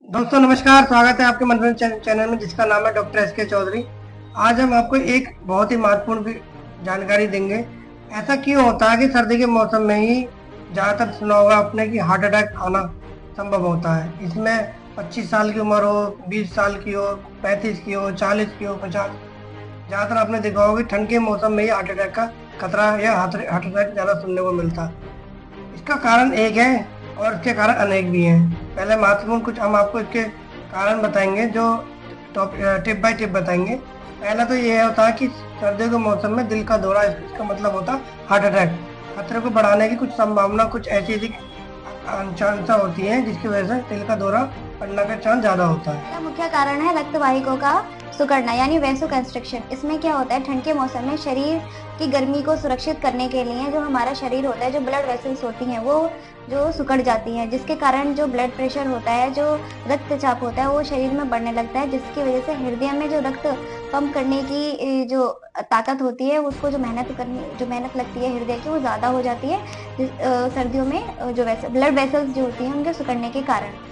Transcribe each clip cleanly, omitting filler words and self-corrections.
दोस्तों नमस्कार, स्वागत है आपके मनोरंजन चैनल में जिसका नाम है डॉक्टर एस के चौधरी। आज हम आपको एक बहुत ही महत्वपूर्ण जानकारी देंगे। ऐसा क्यों होता है कि सर्दी के मौसम में ही ज़्यादातर सुना होगा आपने कि हार्ट अटैक आना संभव होता है। इसमें 25 साल की उम्र हो, 20 साल की हो, 35 की हो, 40 की हो, 50, ज़्यादातर आपने देखा होगा कि ठंड के मौसम में ही हार्ट अटैक का खतरा या हार्ट अटैक ज़्यादा सुनने को मिलता है। इसका कारण एक है और इसके कारण अनेक भी हैं। पहले महत्वपूर्ण कुछ हम आपको इसके कारण बताएंगे, जो टिप बाय टिप बताएंगे। पहला तो ये होता है कि सर्दियों के मौसम में दिल का दौरा, इसका मतलब होता है हार्ट अटैक। खतरे को बढ़ाने की कुछ संभावना, कुछ ऐसी चांसा होती है जिसकी वजह से दिल का दौरा पड़ने का चांस ज्यादा होता है। मुख्य कारण है रक्त वाहिकाओं का सिकुड़ना यानी वैसोकंस्ट्रिक्शन। इसमें क्या होता है, ठंड के मौसम में शरीर की गर्मी को सुरक्षित करने के लिए जो हमारा शरीर होता है, जो ब्लड वेसल्स होती हैं वो जो सिकुड़ जाती हैं, जिसके कारण जो ब्लड प्रेशर होता है, जो रक्तचाप होता है वो शरीर में बढ़ने लगता है, जिसकी वजह से हृदय में जो रक्त पंप करने की जो ताकत होती है, उसको जो मेहनत लगती है हृदय की, वो ज़्यादा हो जाती है सर्दियों में जो ब्लड वेसल्स जो होती हैं उनके सिकुड़ने के कारण।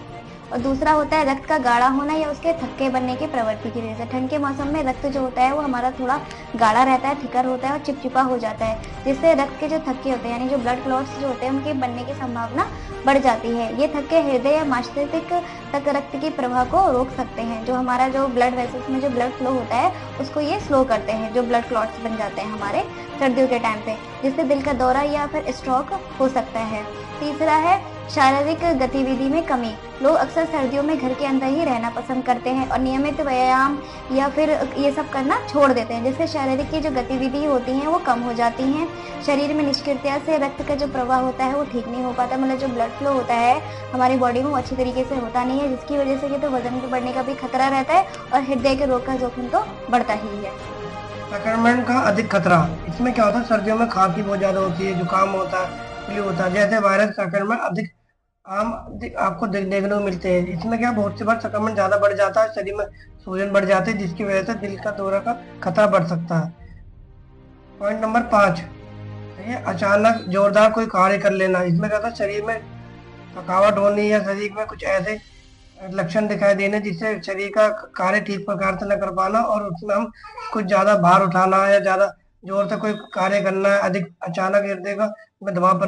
और दूसरा होता है रक्त का गाढ़ा होना या उसके थक्के बनने की प्रवृत्ति की वजह से। ठंड के मौसम में रक्त जो होता है वो हमारा थोड़ा गाढ़ा रहता है, थिकर होता है और चिपचिपा हो जाता है, जिससे रक्त के जो थक्के होते हैं यानी जो ब्लड क्लॉट्स जो होते हैं उनके बनने की संभावना बढ़ जाती है। ये थक्के हृदय या मस्तिष्क तक रक्त की प्रवाह को रोक सकते हैं। जो हमारा जो ब्लड वेसल्स में जो ब्लड फ्लो होता है उसको ये स्लो करते हैं, जो ब्लड क्लॉट्स बन जाते हैं हमारे सर्दियों के टाइम पे, जिससे दिल का दौरा या फिर स्ट्रोक हो सकता है। तीसरा है शारीरिक गतिविधि में कमी। लोग अक्सर सर्दियों में घर के अंदर ही रहना पसंद करते हैं और नियमित व्यायाम या फिर ये सब करना छोड़ देते हैं, जिससे शारीरिक की जो गतिविधि होती हैं वो कम हो जाती हैं। शरीर में निष्क्रियता से रक्त का जो प्रवाह होता है वो ठीक नहीं हो पाता, मतलब जो ब्लड फ्लो होता है हमारी बॉडी में वो अच्छी तरीके से होता नहीं है, जिसकी वजह से ये तो वजन के बढ़ने का भी खतरा रहता है और हृदय के रोग का जोखिम तो बढ़ता ही है। संक्रमण का अधिक खतरा, इसमें क्या होता है, सर्दियों में खांसी बहुत ज्यादा होती है, जुकाम होता है, फ्लू होता है, जैसे वायरस संक्रमण अधिक आम आपको देखने को मिलते हैं। इसमें क्या बहुत सी बार संक्रमण ज्यादा बढ़ जाता है, शरीर में सूजन बढ़ जाती है, जिसकी वजह से दिल का दौरा का खतरा बढ़ सकता है। पॉइंट नंबर 5, ये अचानक जोरदार कोई कार्य कर लेना। इसमें क्या होता है, शरीर में थकावट होनी या शरीर में कुछ ऐसे लक्षण दिखाई देने जिससे शरीर का कार्य ठीक प्रकार से न कर पाना, और उसमें हम कुछ ज्यादा भार उठाना या ज्यादा जोर से कोई कार्य करना है, अधिक अचानक हृदय का में दबाव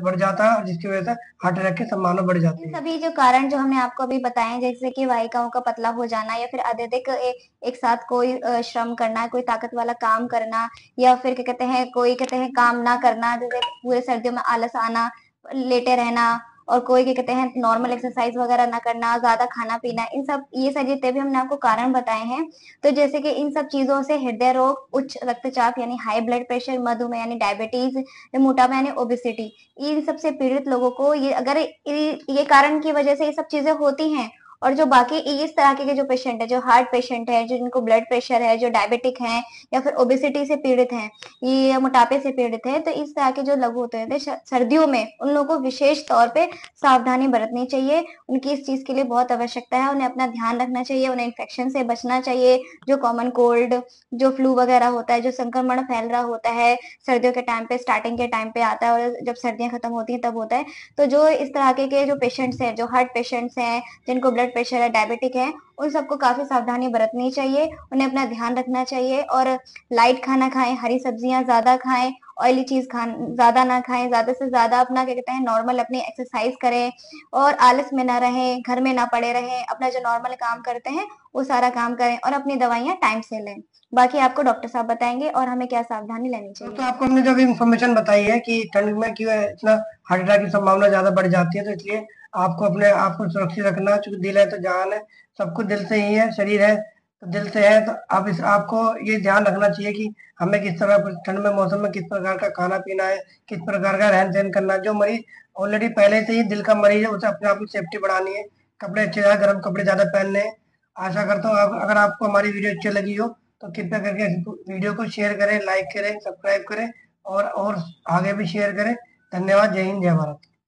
बढ़ जाता है, जिसकी वजह से हार्ट अटैक की संभावना बढ़ जाती है। सभी जो कारण जो हमने आपको अभी बताए, जैसे कि वाहिकाओं का पतला हो जाना या फिर अत्यधिक एक साथ कोई श्रम करना, कोई ताकत वाला काम करना, या फिर क्या कहते हैं कोई कहते हैं काम ना करना, जैसे पूरे सर्दियों में आलस आना, लेटे रहना, और कोई क्या कहते हैं नॉर्मल एक्सरसाइज वगैरह ना करना, ज्यादा खाना पीना, इन सब ये सारी जितने भी हमने आपको कारण बताए हैं। तो जैसे कि इन सब चीजों से हृदय रोग, उच्च रक्तचाप यानी हाई ब्लड प्रेशर, मधुमेह यानी डायबिटीज, मोटापा यानी ओबेसिटी, इन सबसे पीड़ित लोगों को ये अगर ये कारण की वजह से ये सब चीजें होती हैं, और जो बाकी इस तरह के जो पेशेंट है, जो हार्ट पेशेंट है, जिनको ब्लड प्रेशर है, जो डायबिटिक हैं या फिर ओबेसिटी से पीड़ित हैं, ये मोटापे से पीड़ित है, तो इस तरह के जो लोग होते हैं सर्दियों में, उन लोगों को विशेष तौर पे सावधानी बरतनी चाहिए। उनकी इस चीज के लिए बहुत आवश्यकता है, उन्हें अपना ध्यान रखना चाहिए, उन्हें इन्फेक्शन से बचना चाहिए, जो कॉमन कोल्ड, जो फ्लू वगैरह होता है, जो संक्रमण फैल रहा होता है सर्दियों के टाइम पे, स्टार्टिंग के टाइम पे आता है और जब सर्दियां खत्म होती हैं तब होता है। तो जो इस तरह के जो पेशेंट्स हैं, जो हार्ट पेशेंट्स हैं, जिनको ब्लड प्रेशर है, डायबिटिक है, उन सबको काफी सावधानी बरतनी चाहिए, उन्हें अपना ध्यान रखना चाहिए और लाइट खाना खाएं, हरी सब्जियां ज्यादा खाएं, ऑयली चीज ज्यादा ना खाएं, ज्यादा से ज्यादा अपना क्या कहते हैं नॉर्मल अपनी एक्सरसाइज करें और आलस में ना रहें, घर में ना पड़े रहें, अपना जो नॉर्मल काम करते हैं वो सारा काम करें और अपनी दवाइयां टाइम से लें। बाकी आपको डॉक्टर साहब बताएंगे और हमें क्या सावधानी लेनी चाहिए। तो आपको हमने जो भी इन्फॉर्मेशन बताई है कि ठंड में क्यों है इतना हार्ट अटैक की संभावना ज्यादा बढ़ जाती है, तो इसलिए आपको अपने आप को सुरक्षित रखना, क्योंकि दिल है तो जान है, सब कुछ दिल से ही है, शरीर है तो दिल से है। तो आप आपको ये ध्यान रखना चाहिए कि हमें किस तरह ठंड में मौसम में किस प्रकार का खाना पीना है, किस प्रकार का रहन सहन करना है। जो मरीज ऑलरेडी पहले से ही दिल का मरीज है, उसे अपने आप की सेफ्टी बढ़ानी है, कपड़े अच्छे, ज्यादा गर्म कपड़े ज्यादा पहनने हैं। आशा करता हूँ अगर आपको हमारी वीडियो अच्छी लगी हो तो कृपया करके वीडियो को शेयर करें, लाइक करें, सब्सक्राइब करें और आगे भी शेयर करें। धन्यवाद। जय हिंद, जय भारत।